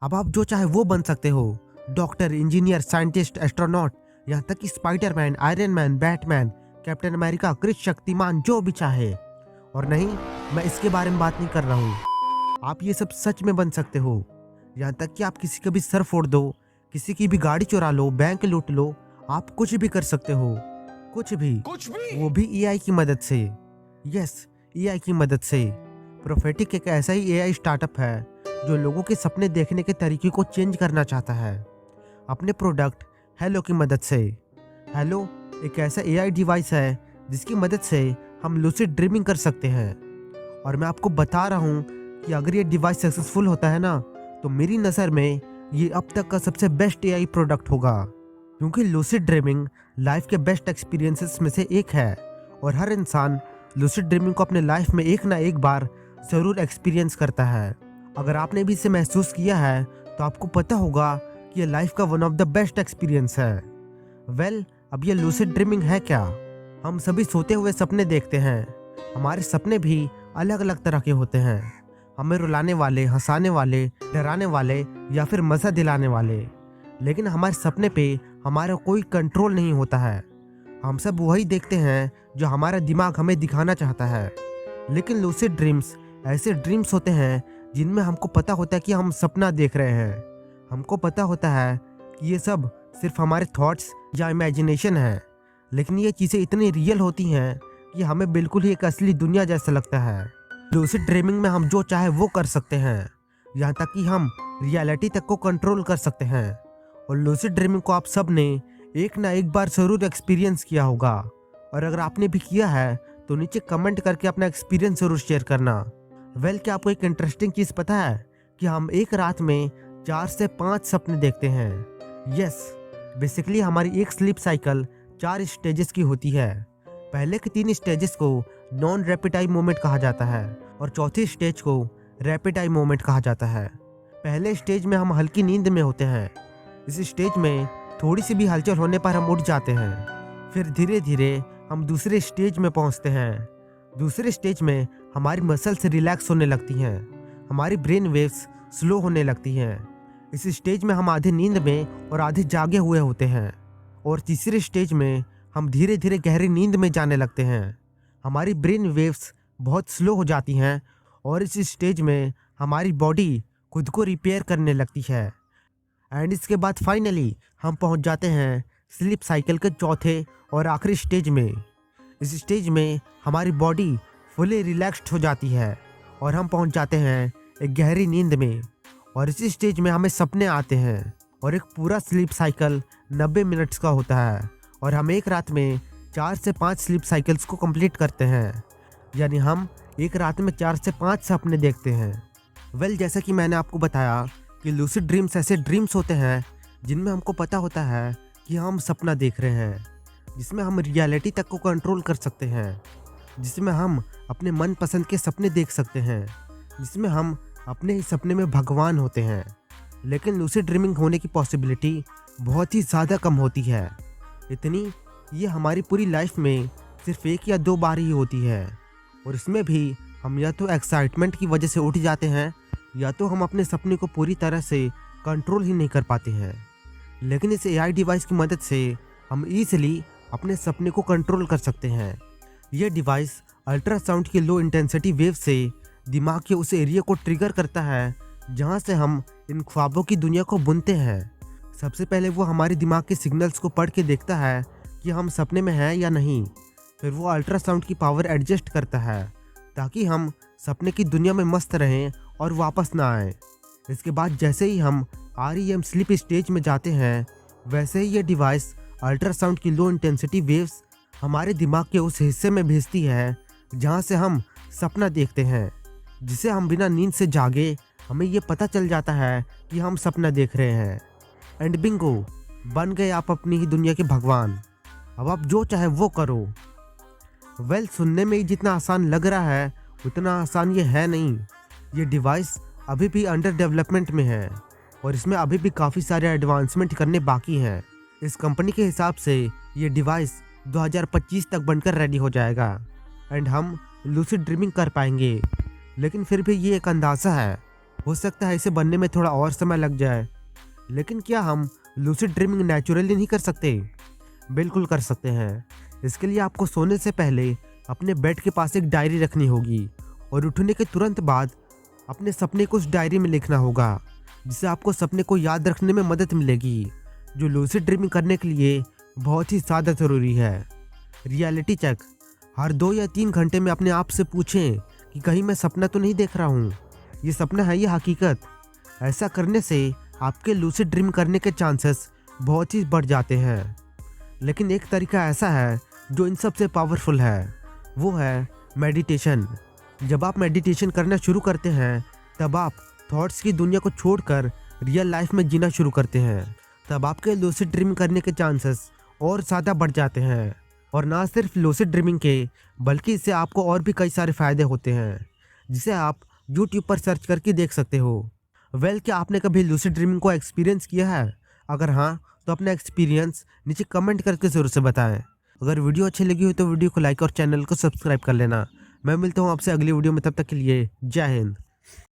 अब आप जो चाहे वो बन सकते हो, डॉक्टर, इंजीनियर, साइंटिस्ट, एस्ट्रोनॉट, यहाँ तक कि Spiderman, Iron Man, Batman, Captain America, Krrish Shaktimaan, जो भी चाहे। और नहीं, मैं इसके बारे में बात नहीं कर रहा हूँ। आप ये सब सच में बन सकते हो। यहाँ तक कि आप किसी का भी सर फोड़ दो, किसी की भी गाड़ी चुरा लो, बैंक लूट लो, आप कुछ भी कर सकते हो। कुछ भी, वो भी एआई की मदद से। यस, एआई की मदद से। प्रोफेटिक एक ऐसा ही एआई स्टार्टअप है जो लोगों के सपने देखने के तरीके को चेंज करना चाहता है अपने प्रोडक्ट हेलो की मदद से। हेलो एक ऐसा एआई डिवाइस है जिसकी मदद से हम लूसिड ड्रीमिंग कर सकते हैं। और मैं आपको बता रहा हूँ कि अगर ये डिवाइस सक्सेसफुल होता है ना, तो मेरी नज़र में ये अब तक का सबसे बेस्ट एआई प्रोडक्ट होगा। क्योंकि लूसिड ड्रीमिंग लाइफ के बेस्ट एक्सपीरियंसेस में से एक है और हर इंसान लूसिड ड्रीमिंग को अपने लाइफ में एक ना एक बार ज़रूर एक्सपीरियंस करता है। अगर आपने भी इसे महसूस किया है तो आपको पता होगा कि ये लाइफ का one of the best experience है। वेल, अब ये लूसिड ड्रीमिंग है क्या? हम सभी सोते हुए सपने देखते हैं। हमारे सपने भी अलग अलग तरह के होते हैं, हमें रुलाने वाले, हंसाने वाले, डराने वाले या फिर मज़ा दिलाने वाले। लेकिन हमारे सपने पे हमारा कोई कंट्रोल नहीं होता है। हम सब वही देखते हैं जो हमारा दिमाग हमें दिखाना चाहता है। लेकिन लूसिड ड्रीम्स ऐसे ड्रीम्स होते हैं जिनमें हमको पता होता है कि हम सपना देख रहे हैं। हमको पता होता है कि ये सब सिर्फ हमारे थॉट्स या इमेजिनेशन है, लेकिन ये चीज़ें इतनी रियल होती हैं कि हमें बिल्कुल ही एक असली दुनिया जैसा लगता है। लूसिड ड्रीमिंग में हम जो चाहे वो कर सकते हैं, यहाँ तक कि हम रियलिटी तक को कंट्रोल कर सकते हैं। और लूसिड ड्रीमिंग को आप सब ने एक ना एक बार ज़रूर एक्सपीरियंस किया होगा। और अगर आपने भी किया है तो नीचे कमेंट करके अपना एक्सपीरियंस ज़रूर शेयर करना। वेल, क्या आपको एक इंटरेस्टिंग चीज़ पता है कि हम एक रात में 4 से 5 सपने देखते हैं। यस, बेसिकली हमारी एक स्लीप साइकिल 4 स्टेजेस की होती है। पहले के 3 स्टेजेस को नॉन रैपिड आई मोमेंट कहा जाता है और चौथी स्टेज को रैपिड आई मोमेंट कहा जाता है। पहले स्टेज में हम हल्की नींद में होते हैं। इस स्टेज में थोड़ी सी भी हलचल होने पर हम उठ जाते हैं। फिर धीरे धीरे हम दूसरे स्टेज में पहुंचते हैं। दूसरे स्टेज में हमारी मसल्स रिलैक्स होने लगती हैं, हमारी ब्रेन वेव्स स्लो होने लगती हैं। इस स्टेज में हम आधे नींद में और आधे जागे हुए होते हैं। और तीसरे स्टेज में हम धीरे धीरे गहरी नींद में जाने लगते हैं। हमारी ब्रेन वेव्स बहुत स्लो हो जाती हैं और इस स्टेज में हमारी बॉडी खुद को रिपेयर करने लगती है। एंड इसके बाद फाइनली हम पहुंच जाते हैं स्लीप साइकिल के चौथे और आखिरी स्टेज में। इस स्टेज में हमारी बॉडी फुली रिलैक्स्ड हो जाती है और हम पहुंच जाते हैं एक गहरी नींद में। और इस स्टेज में हमें सपने आते हैं और एक पूरा स्लीप साइकिल 90 मिनट्स का होता है और हम एक रात में 4 से 5 स्लीप साइकिल्स को कंप्लीट करते हैं। यानी हम एक रात में 4 से 5 सपने देखते हैं। वेल, जैसा कि मैंने आपको बताया कि लूसिड ड्रीम्स ऐसे ड्रीम्स होते हैं जिनमें हमको पता होता है कि हम सपना देख रहे हैं, जिसमें हम रियलिटी तक को कंट्रोल कर सकते हैं, जिसमें हम अपने मन पसंद के सपने देख सकते हैं, जिसमें हम अपने ही सपने में भगवान होते हैं। लेकिन लूसिड ड्रीमिंग होने की पॉसिबिलिटी बहुत ही ज़्यादा कम होती है। इतनी, ये हमारी पूरी लाइफ में सिर्फ 1 या 2 बार ही होती है। और इसमें भी हम या तो एक्साइटमेंट की वजह से उठ जाते हैं या तो हम अपने सपने को पूरी तरह से कंट्रोल ही नहीं कर पाते हैं। लेकिन इस एआई डिवाइस की मदद से हम ईजिली अपने सपने को कंट्रोल कर सकते हैं। यह डिवाइस अल्ट्रासाउंड की लो इंटेंसिटी वेव से दिमाग के उस एरिया को ट्रिगर करता है जहां से हम इन ख्वाबों की दुनिया को बुनते हैं। सबसे पहले वो हमारे दिमाग के सिग्नल्स को पढ़ के देखता है कि हम सपने में हैं या नहीं। फिर वो अल्ट्रासाउंड की पावर एडजस्ट करता है ताकि हम सपने की दुनिया में मस्त रहें और वापस ना आए। इसके बाद जैसे ही हम REM स्लीप स्टेज में जाते हैं, वैसे ही ये डिवाइस अल्ट्रासाउंड की लो इंटेंसिटी वेव्स हमारे दिमाग के उस हिस्से में भेजती है जहाँ से हम सपना देखते हैं, जिसे हम बिना नींद से जागे हमें ये पता चल जाता है कि हम सपना देख रहे हैं। एंड बिंगो, बन गए आप अपनी ही दुनिया के भगवान। अब आप जो चाहे वो करो। वेल, सुनने में ही जितना आसान लग रहा है उतना आसान ये है नहीं। ये डिवाइस अभी भी अंडर डेवलपमेंट में है और इसमें अभी भी काफ़ी सारे एडवांसमेंट करने बाकी हैं। इस कंपनी के हिसाब से ये डिवाइस 2025 तक बनकर रेडी हो जाएगा एंड हम लूसिड ड्रीमिंग कर पाएंगे। लेकिन फिर भी ये एक अंदाज़ा है हो सकता है इसे बनने में थोड़ा और समय लग जाए, लेकिन क्या हम लूसिड ड्रीमिंग नेचुरली नहीं कर सकते? बिल्कुल कर सकते हैं। इसके लिए आपको सोने से पहले अपने बेड के पास एक डायरी रखनी होगी और उठने के तुरंत बाद अपने सपने को उस डायरी में लिखना होगा, जिससे आपको सपने को याद रखने में मदद मिलेगी, जो लूसिड ड्रीमिंग करने के लिए बहुत ही ज़्यादा ज़रूरी है। रियलिटी चेक: हर 2 या 3 घंटे में अपने आप से पूछें कि कहीं मैं सपना तो नहीं देख रहा हूँ, ये सपना है या हकीकत। ऐसा करने से आपके लूसिड ड्रीम करने के चांसेस बहुत ही बढ़ जाते हैं। लेकिन एक तरीका ऐसा है जो इन सबसे पावरफुल है, वो है मेडिटेशन। जब आप मेडिटेशन करना शुरू करते हैं तब आप थॉट्स की दुनिया को छोड़कर रियल लाइफ में जीना शुरू करते हैं। तब आपके लूसिड ड्रीम करने के चांसेस और ज़्यादा बढ़ जाते हैं। और ना सिर्फ लूसिड ड्रीमिंग के, बल्कि इससे आपको और भी कई सारे फ़ायदे होते हैं, जिसे आप यूट्यूब पर सर्च करके देख सकते हो। क्या आपने कभी लूसिड ड्रीमिंग को एक्सपीरियंस किया है? अगर हाँ, तो अपना एक्सपीरियंस नीचे कमेंट करके ज़रूर से बताएं। अगर वीडियो अच्छी लगी हो तो वीडियो को लाइक और चैनल को सब्सक्राइब कर लेना। मैं मिलता हूँ आपसे अगली वीडियो में, तब तक के लिए जय हिंद।